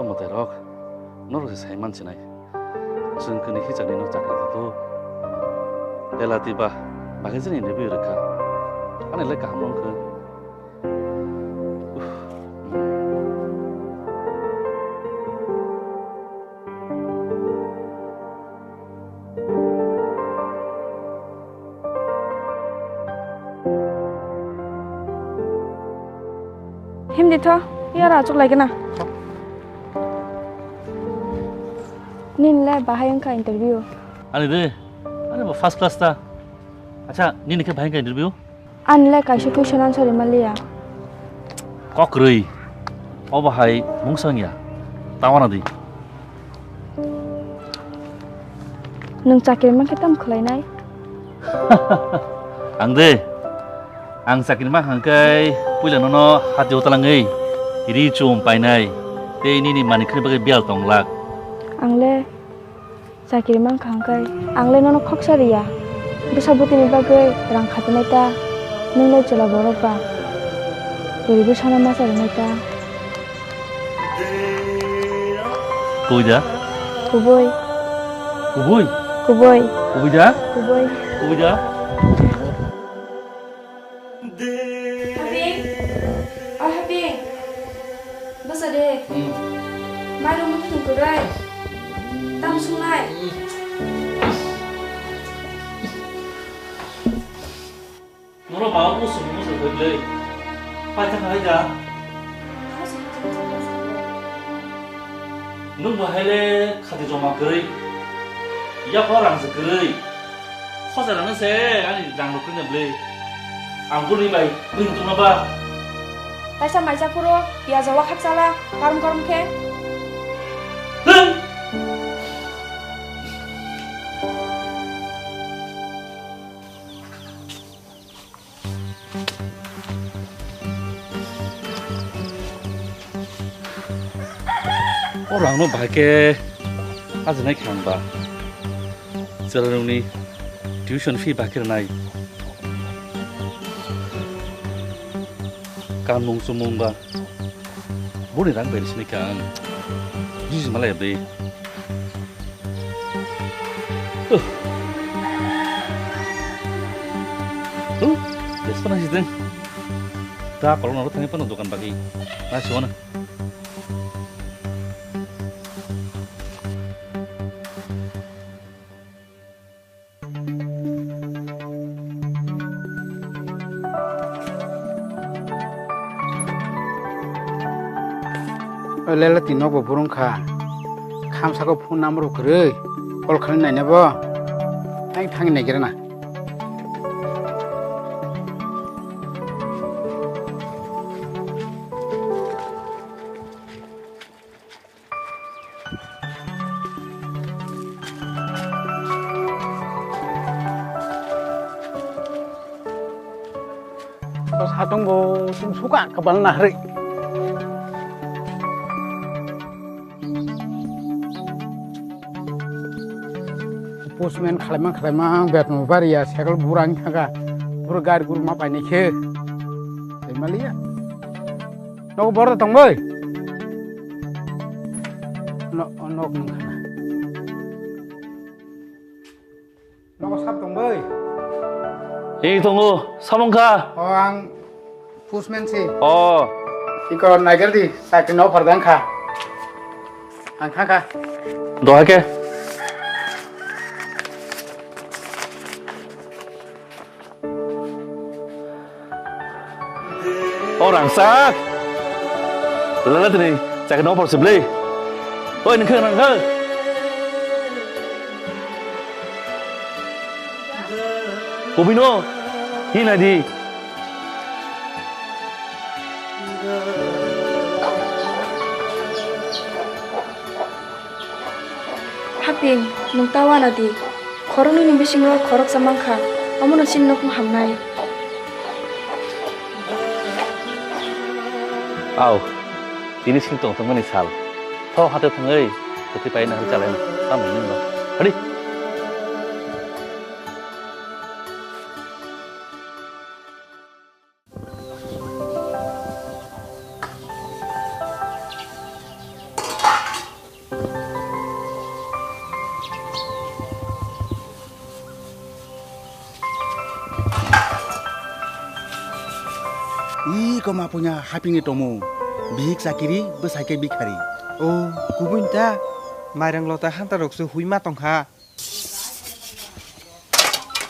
Mate rok, nor se sai man chinai. Jeng kini hijani no cakri itu. Ela tiba, bagai sini interview reka. Ane le kamu ke. Him dito, ya racuk lagi na. Nin le bahayang ka interview. Ane ba first class ta. Acha, ni ke bahayang ka interview? An le ka question answer malia. Kok rui. Oh bahai mungsang ya. Tawana di. Nung cakir man kita mukhlai nai. Ang sakit mah hangkai puila nono hati otalangai. Iri cum painai. Te ini ni manik ni bagai bial tonglak. Ang le cakir man khangkai. Ang le nono khoksari ya. Besabuti ni bagai rang khatinai ta. Nung le jela borok ba. Beribu sana masa nai ta. Kuida? Kuboy. Kuboy? Kuboy. Kuida? Kuboy. Kuida? Habing. Oh Habing. Basa deh. Mai rumah tu kurai. Tam sungai. Nono mau musuh beli. Pacang aja. Nung bahaya khati joma keri. Ya orang sekeri. Khosa nang se ani jang lokun beli. Ampun ni bai, pintu napa? Taisa mai jakuro, ya jawa khatsala, karum ke. Orang no bahake aja naik hamba. Jalan ni tuition fee bakir naik. Kan mung sumung ba. Boleh rang beri sini kan. Jujur malah ya beri. Despa nasi deng. Tak kalau naruh tanya penuntukan bagi. Nasi mana? Lela tino bo burung kha kham sako phone number kre call khani nai na bo ai thang nai gerana to satong bo sung suka kabal na hari postman khalimang bet mo baria sekal burang thaga bur gar gur ma paini khe malia no bor tong boy no no khana no sap tong boy tunggu, samongka. ang postman si Oh, iko nagar di sakri no pardang kha ang kha doa ke? Orang sak. Lelat ni, cakap nombor sebelah. Oi, nak ke? Bobino, ini nadi. Habing, nung tawa nadi. Korong ni bisingro korok samangka. Amo na sin nok hamnai. Aw, ini sing tong teman ni sal. Tho hati thangai, tapi pai na jalan. Tam ini ba. Hadi. Ih, kau mah punya haping itu mu. Bihik sakiri, besake bikari. Oh, gubuin ta. Mairang lota hantar roksu huima tongha.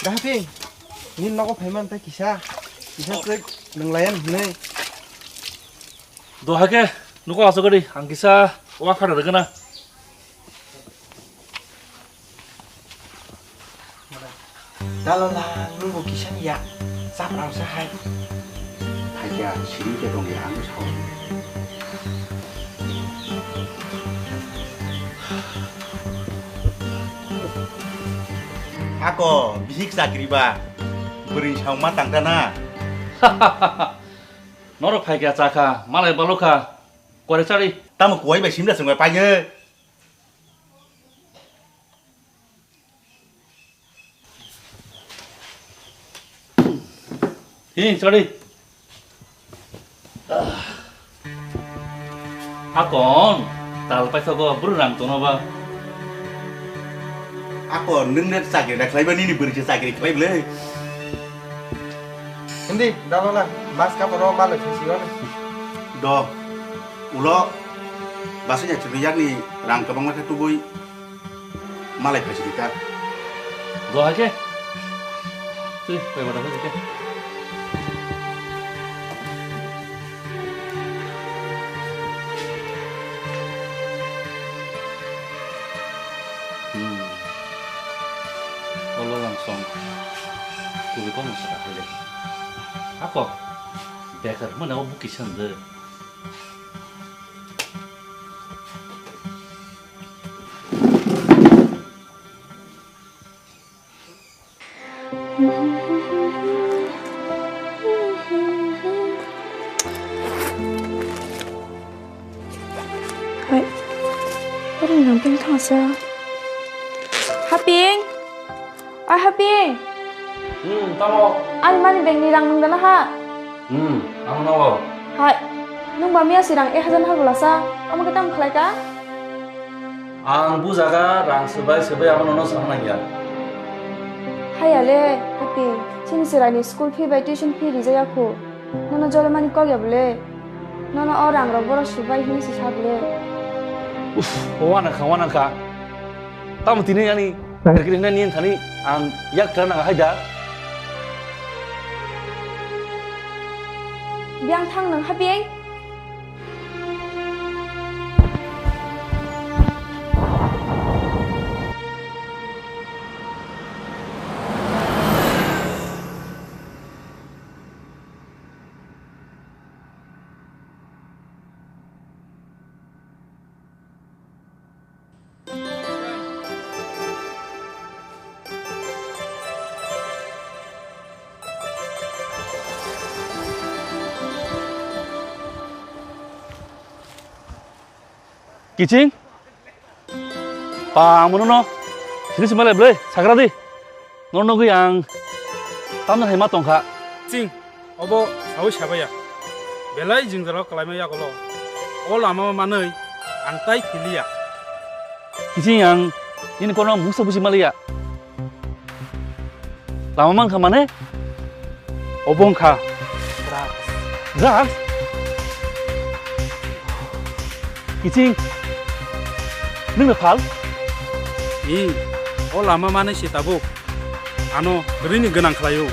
Dah ping. Nin nako payman ta kisah sek nenglayan hne. 너하게 누가 와서 그리 안 기사 오악하러 그러거나 Dalola nunggu kisah ya. Saprang sahai. Hanya sini ke dong yang sao. Ako, bihik sakiri ba. Beri sao matang dana. 너로 팔게 자카 말해 발로카 꼬레짜리 Tamu kuai ba sim da sungai panye. 히 짜리 아건 달 빠이서고 부르랑 도노바 Ako nung net sakiri da klai ba ni beri sakiri klai bele. Hindi, dalola mas ka poro malu kisi wan. Do. Ulo bahasanya cerita ni rang kebang mata tubui. Malai presiden. 너하게 또 왜 뭐라고 해줄게 얼른 langsung gue ngomong sekali aku beker mana mau buki sende Vậy, có đừng làm Ping thật sao? Hà Ping! Ôi Hà Ping! tamo Anh mani beng nirang nung dana ha? ang nawa Hai, nung bamia sirang hajan ha gulasa, ama kita mukhlai ka? ang buzaga rang sebai apa nono sama ya Hai ale, Hà Ping, sini sirani school fee by tuition fee rizaya ko. Nono jole mani kau ya bule. Nono orang roboro subai hini si sabule. wana ka tamu tini yani kira-kira ni tani ang yak terana haja Biang thang nang Hà Ping. Kicing? Pa mono no. Sini semale ble, sagradi. Nono gue yang tamna hemat tongka. Sing, obo sawu siapa ya? Belai jengzalo kalai ya kalau. Oh lama mana? Antai filia. Kicing yang ini kono musa busi malia. Lama man kamane? Obong ka. Drugs? Kicing? Nung nepal? I, oh lama mana sih tabu? Ano, berini genang kelayu.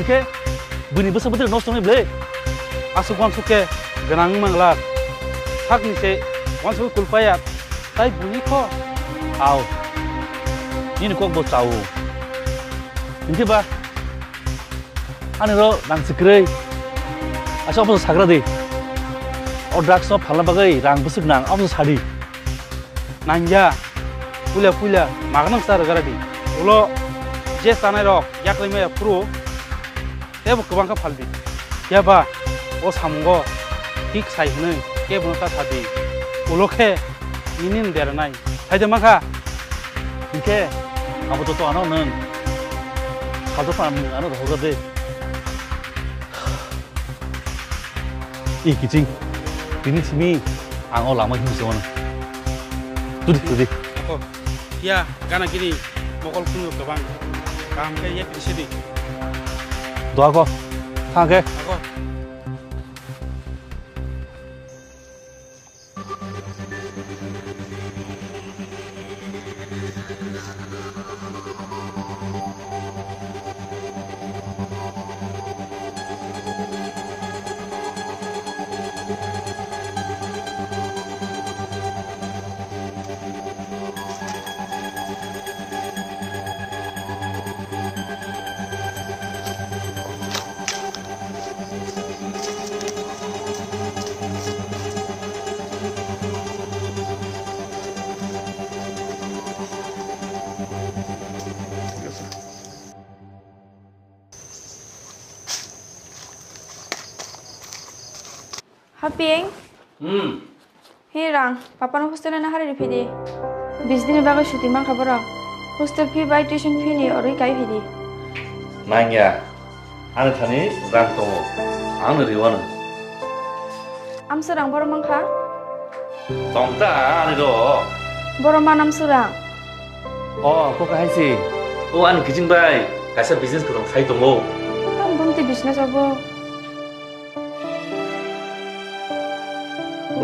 Oke, bunyi besar betul nostong ni ble. Asuk wan suke genang manglak. Hak ni se wan suke kulpayat. Tai bunyi ko. Aw, ini kok bos tahu. Ini ba? Ane ro nang sekre. Asal apa sagradi? Oh drugs no phalam bagai rang besuk nang apa sari. Nanja, puля magnang sar garadi. Ulo je sanai rok yakle me pro. Tebo kubang ka phaldi. Ya ba, o samgo tik sai hne ke bunta sadi. Ulo ke inin dernai. Saja maka Oke, kamu tuh ano neng. Kalau tuh paham ano tuh hoga deh. ih kicing ini sini ang lama ini semua tuh Ako, ya, gana gini, mokol kuno ke bang. Kam ke ya di sini. doa kok kage Ako, Haping, hirang, papa no hostel na hari ripidi. 20 দিনের বাগে ছুটি মান খাবার হোস্টেল ফি by tuition fee নি অরই কাই ফিদি nanya anu tani rang tomo anu riwana আমসুরাং বড় মাংখা tongta anu do বড় মান আমসুরাং oh kok kaisi oh anu kicing bai kaisa business kurang kai tomo কাম বমতি বিজনেস হব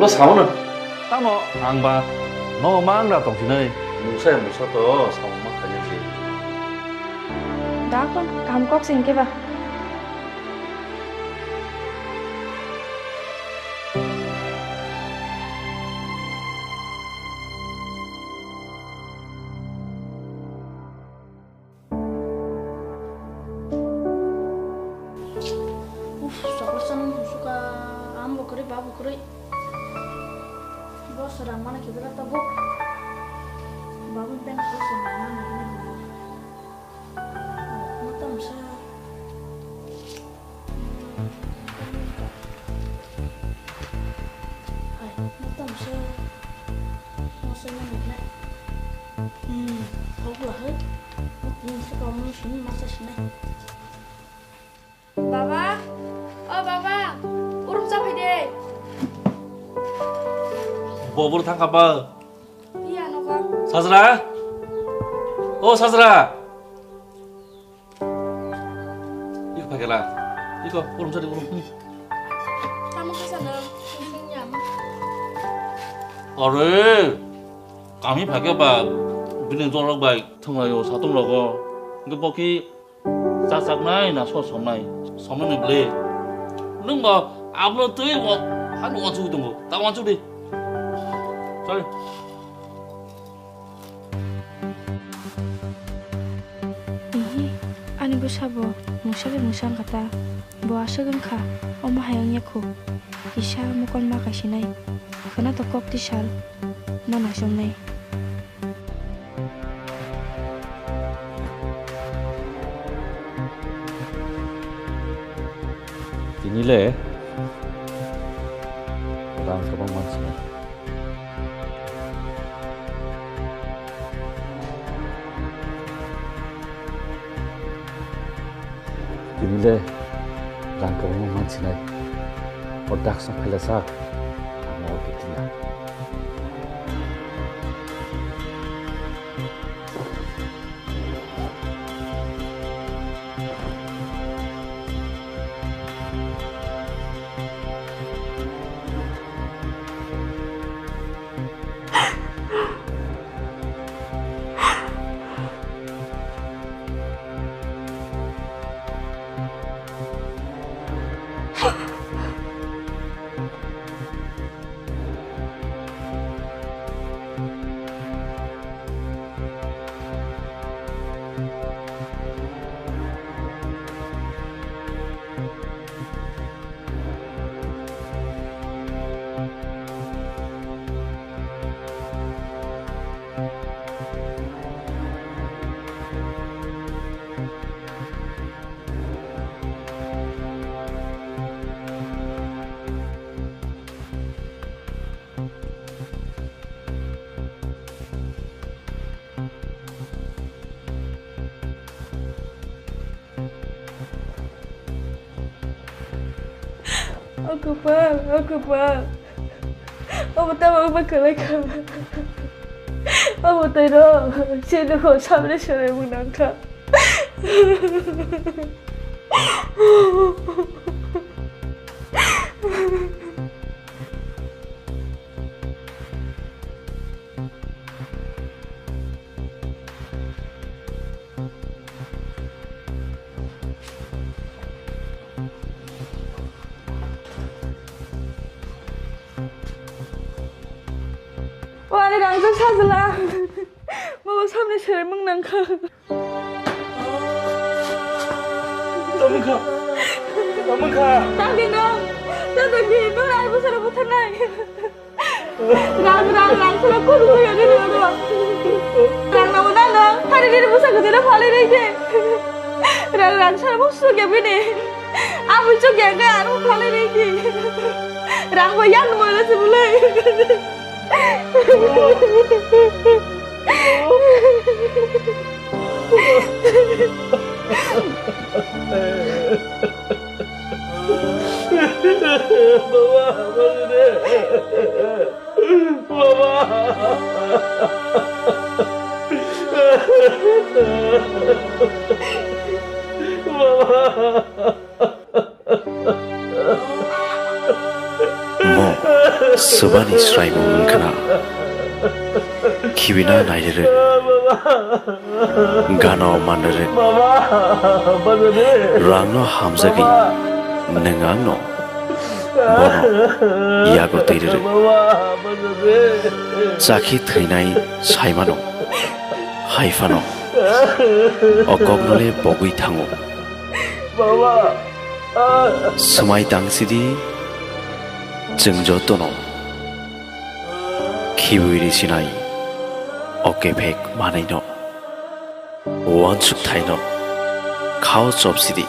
lo sauna tamo angba no mangda tong sinai musa to sama kaya sih দাকন কাম কক সিংকে বা Soalnya seneng suka ambo kuri babu kuri. Bos sedang mana kita kata bu? Babu pengen terus mana ini? Mata bisa. Ay, mata bisa. Masanya mana? Kau lah, ini sekarang sini masa sini. বাবা ও বাবা উরুম চাপাই দে bobor tangkapa ইয়া নকা 사슬아 oh 사슬아 이거 pakai lah 이거 urung cari urung Kamu kesana, ini nyaman. 어रे kami pakai apa binin jorok baik tengah satu logo 이거 버기 싹싹 나이 나 소som 나이 섬는 블레 능뭐 아무로 뜨이 뭐 하루 와주고 뭐 딱 와주đi sorry Ihi, ani bu sabo, musale musang kata, bu asagun ka, oma hayangnya ku, isha mukon makasinai, kena tokok tisal, mana somnai. dinilai orang kebang manusia dinilai orang kebang manusia otak sampai lesak mau ditinggal Aku pa. Ông ta mà mắc cười cả. Ông ta đó, xin được khổ sao để chờ mừng nắng cả. Wah, ini langsung saja. Mau sampai sore menangkap. Namangka. Tadi dong, tadi nung lagi besar bukan naik. Rang, sudah aku dulu ya dulu. Rang namun nana, hari ini besar kita dah paling aja. Rang, sudah mau suka begini. Aku juga kan, mau paling aja. Rang, bayang mau lah sebelum. Mo subani srai mungkana kiwina naidere gano mandere rangno hamzagi nengangno bono yago teidere zaki thainai saimano haifano okognole bogui thango sumai tangsidi जोंजोतनो खिबुइरि सिनाई ओके भेक मानैनो वानसुक थाइनो खाओ चोपसिदी